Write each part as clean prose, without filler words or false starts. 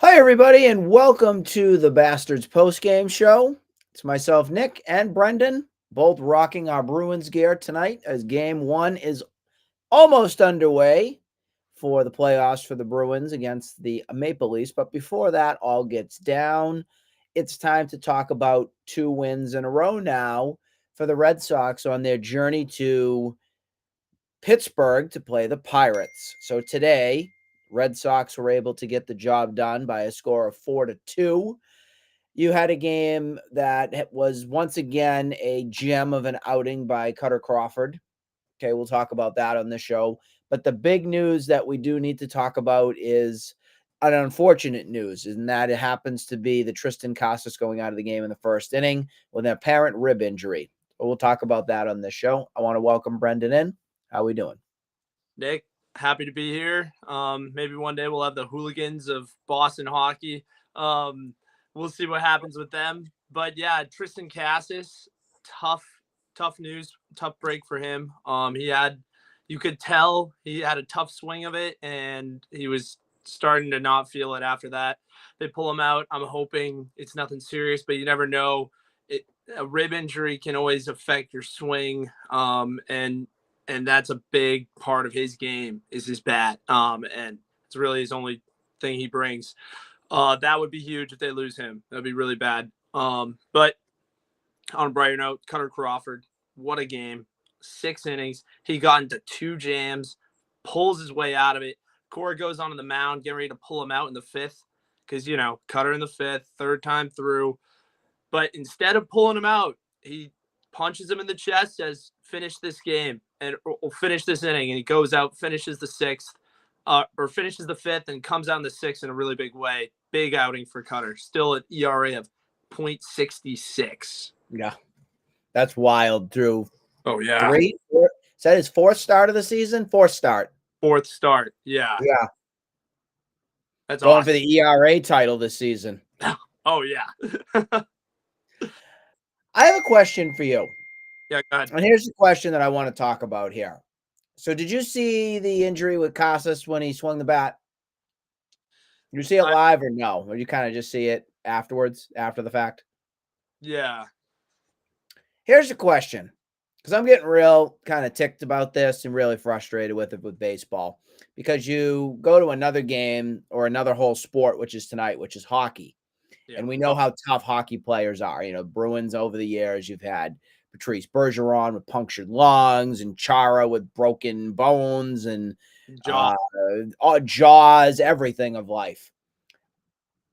Hi, everybody, and welcome to the Bastards postgame show. It's myself, Nick, and Brendan, both rocking our Bruins gear tonight as game one is almost underway for the playoffs for the Bruins against the Maple Leafs. But before that all gets down, it's time to talk about 2 wins in a row now for the Red Sox on their journey to Pittsburgh to play the Pirates. So today, Red Sox were able to get the job done by a score of 4-2. You had a game that was once again a gem of an outing by Kutter Crawford. Okay, we'll talk about that on the show. But the big news that we do need to talk about is an unfortunate news, and that it happens to be the Tristan Casas going out of the game in the first inning with an apparent rib injury. But we'll talk about that on this show. I want to welcome Brendan in. How we doing? Nick, happy to be here. Maybe one day we'll have the hooligans of Boston hockey. We'll see what happens with them. But yeah, Tristan Casas, tough news, tough break for him. You could tell he had a tough swing of it, and he was starting to not feel it after that. They pull him out. I'm hoping it's nothing serious, but you never know. A rib injury can always affect your swing, and that's a big part of his game is his bat. And it's really his only thing he brings. That would be huge if they lose him. That'd be really bad. But on a brighter note, Kutter Crawford, what a game. 6 innings. He got into 2 jams, pulls his way out of it. Cora goes onto the mound, getting ready to pull him out in the 5th. Because, Kutter in the 5th, third time through. But instead of pulling him out, he punches him in the chest, says, finish this game and or finish this inning. And he goes out, finishes the 6th, or finishes the 5th and comes out in the 6th in a really big way. Big outing for Kutter. Still an ERA of .66. Yeah, that's wild. Drew. Oh, yeah. 3, 4, is that his 4th start of the season? 4th start. 4th start. Yeah. Yeah. That's going awesome. for the ERA title this season. Oh, yeah. I have a question for you. Yeah, go ahead. And here's the question that I want to talk about here. So did you see the injury with Casas when he swung the bat? Did you see it live or no? Or you kind of just see it afterwards, after the fact? Yeah. Here's the question, because I'm getting real kind of ticked about this and really frustrated with it with baseball. Because you go to another game or another whole sport, which is tonight, which is hockey. Yeah. And we know how tough hockey players are. Bruins over the years, you've had Patrice Bergeron with punctured lungs and Chara with broken bones and jaws, everything of life.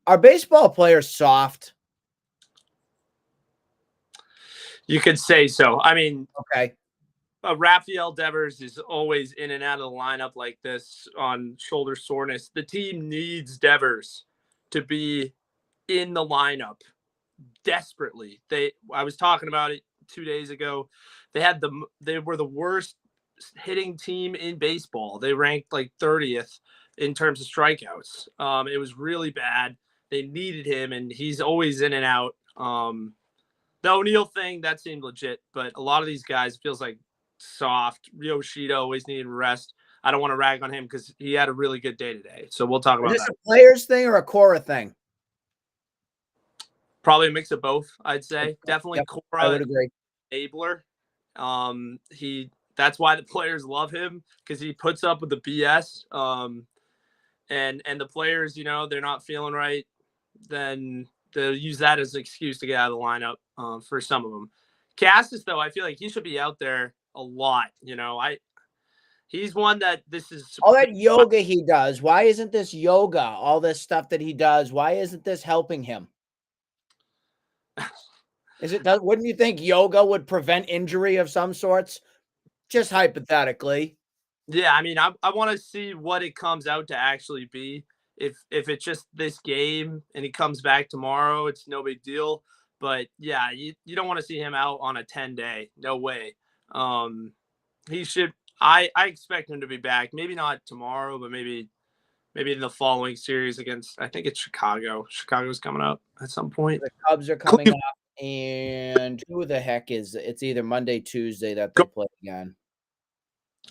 Are baseball players soft? You could say so. I mean, okay. Rafael Devers is always in and out of the lineup like this on shoulder soreness. The team needs Devers to be in the lineup desperately. I was talking about it 2 days ago. They were the worst hitting team in baseball. They ranked like 30th in terms of strikeouts. It was really bad. They needed him, and he's always in and out. The O'Neill thing, that seemed legit, but a lot of these guys feels like soft. Yoshida always needed rest. I don't want to rag on him because he had a really good day today. So we'll talk about that. Is this a players thing or a Cora thing? Probably a mix of both, I'd say. Definitely yep, Cora. I would agree. Enabler. That's why the players love him, because he puts up with the BS. And the players, they're not feeling right, then they'll use that as an excuse to get out of the lineup for some of them. Casas, though, I feel like he should be out there a lot. He's one that this is all that yoga he does. Why isn't this yoga? All this stuff that he does. Why isn't this helping him? Wouldn't you think yoga would prevent injury of some sorts? Just hypothetically. Yeah, I mean, I want to see what it comes out to actually be. If it's just this game and he comes back tomorrow, it's no big deal. But yeah, you don't want to see him out on a 10-day. No way. He should. I expect him to be back. Maybe not tomorrow, but maybe in the following series against, I think it's Chicago. Chicago's coming up at some point. The Cubs are coming up, and who the heck is it? It's either Monday, Tuesday that they play again.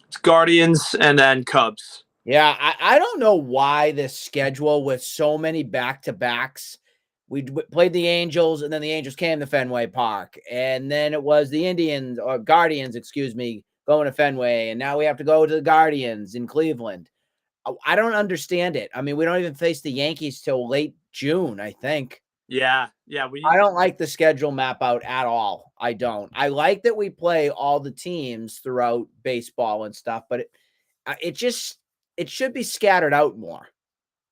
It's Guardians and then Cubs. Yeah, I don't know why this schedule with so many back-to-backs. We played the Angels, and then the Angels came to Fenway Park, and then it was the Indians or Guardians, excuse me, going to Fenway, and now we have to go to the Guardians in Cleveland. I don't understand it. I mean, we don't even face the Yankees till late June, I think. Yeah, I don't like the schedule map out at all. I don't. I like that we play all the teams throughout baseball and stuff, but it should be scattered out more.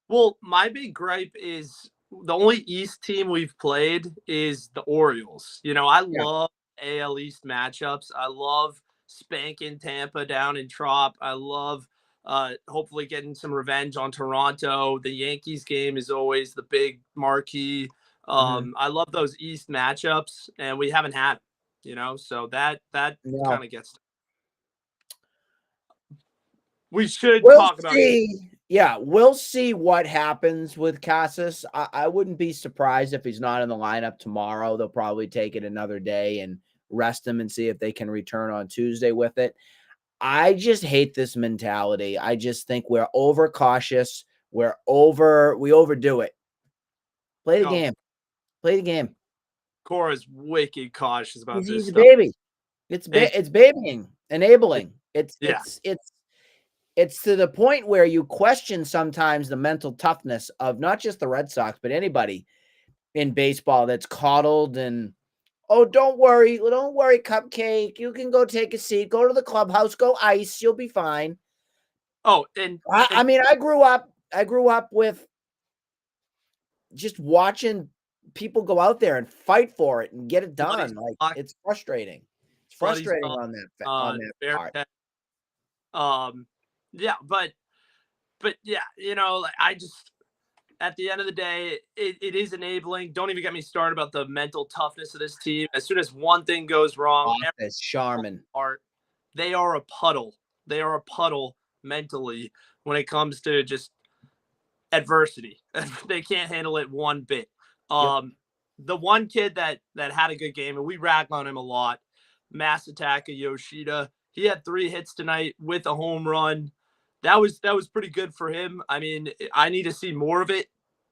Well, my big gripe is the only East team we've played is the Orioles. I Yeah. love AL East matchups. I love spanking Tampa down in Trop. I love hopefully getting some revenge on Toronto. The Yankees game is always the big marquee. Mhm. I love those East matchups, and we haven't had, so that No. kind of gets. We should We'll talk about. see. Yeah, we'll see what happens with Casas. I wouldn't be surprised if he's not in the lineup tomorrow. They'll probably take it another day and rest him and see if they can return on Tuesday with it. I just hate this mentality. I just think we're overcautious. We overdo it. Play the Oh, game. Play the game. Cora's wicked cautious about this He's a stuff. baby. It's It's babying, it, enabling. yeah. It's to the point where you question sometimes the mental toughness of not just the Red Sox, but anybody in baseball that's coddled and, oh, don't worry, cupcake. You can go take a seat, go to the clubhouse, go ice, you'll be fine. Oh, and I mean, I grew up with just watching people go out there and fight for it and get it Bloody done. Like, Sock, it's frustrating. It's Bloody frustrating Sock, on that part. Bearcat. Yeah, but yeah, like I just at the end of the day, it is enabling. Don't even get me started about the mental toughness of this team. As soon as one thing goes wrong, Office, Charmin. they are a puddle. They are a puddle mentally when it comes to just adversity. They can't handle it one bit. Yep. The one kid that had a good game, and we rag on him a lot, Masataka Yoshida. He had 3 hits tonight with a home run. That was pretty good for him. I mean, I need to see more of it.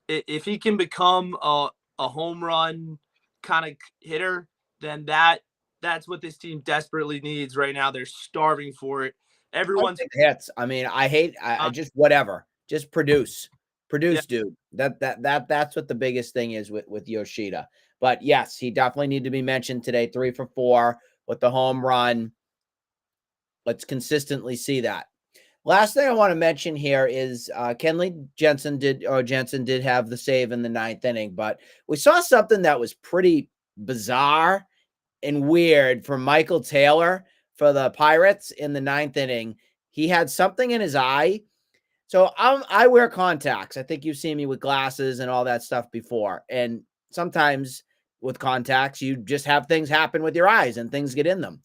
If he can become a home run kind of hitter, then that's what this team desperately needs right now. They're starving for it. I Everyone's think hits. I mean, I just whatever. Just produce. yeah. Produce, dude. That's what the biggest thing is with Yoshida. But yes, he definitely need to be mentioned today. 3 for 4 with the home run. Let's consistently see that. Last thing I want to mention here is Kenley Jensen did have the save in the 9th inning, but we saw something that was pretty bizarre and weird from Michael Taylor for the Pirates in the 9th inning. He had something in his eye. So I wear contacts. I think you've seen me with glasses and all that stuff before. And sometimes with contacts, you just have things happen with your eyes and things get in them.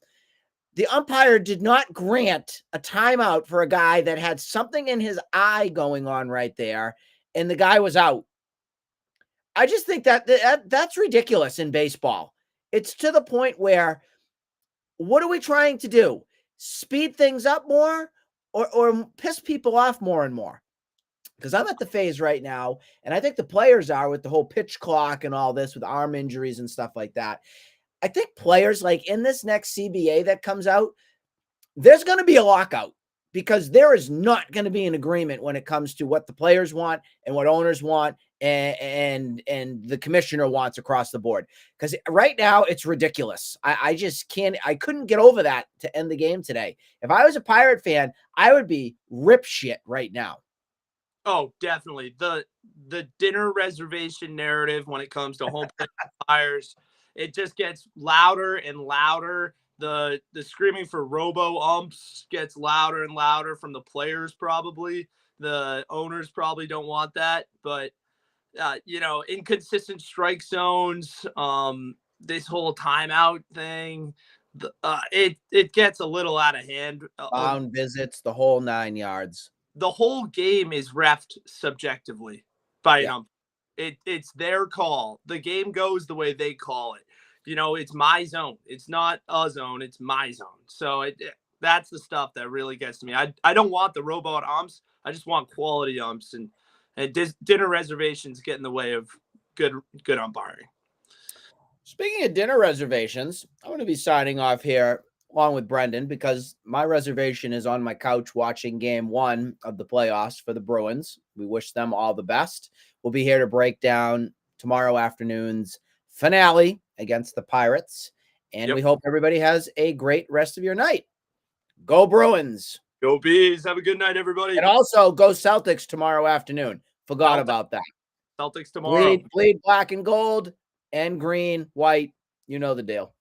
The umpire did not grant a timeout for a guy that had something in his eye going on right there, and the guy was out. I just think that's ridiculous in baseball. It's to the point where what are we trying to do? Speed things up more or piss people off more and more? Because I'm at the phase right now, and I think the players are with the whole pitch clock and all this with arm injuries and stuff like that. I think players like in this next CBA that comes out, there's going to be a lockout because there is not going to be an agreement when it comes to what the players want and what owners want and the commissioner wants across the board. Because right now it's ridiculous. I just can't. I couldn't get over that to end the game today. If I was a Pirate fan, I would be rip shit right now. Oh, definitely. The dinner reservation narrative when it comes to home fires, it just gets louder and louder. The screaming for robo umps gets louder and louder from the players probably. The owners probably don't want that, but inconsistent strike zones, this whole timeout thing, it gets a little out of hand. Bound visits, the whole 9 yards. The whole game is refed subjectively by an Yeah. umpire. It's their call. The game goes the way they call it. It's my zone. It's not a zone. It's my zone. So That's the stuff that really gets to me. I don't want the robot umps. I just want quality umps, and dinner reservations get in the way of good umpiring. Speaking of dinner reservations, I'm going to be signing off here along with Brendan because my reservation is on my couch watching game 1 of the playoffs for the Bruins. We wish them all the best. We'll be here to break down tomorrow afternoon's finale against the Pirates. And we hope everybody has a great rest of your night. Go Bruins. Go Bees. Have a good night, everybody. And also go Celtics tomorrow afternoon. Forgot about that. Celtics tomorrow. Bleed black and gold and green, white. You know the deal.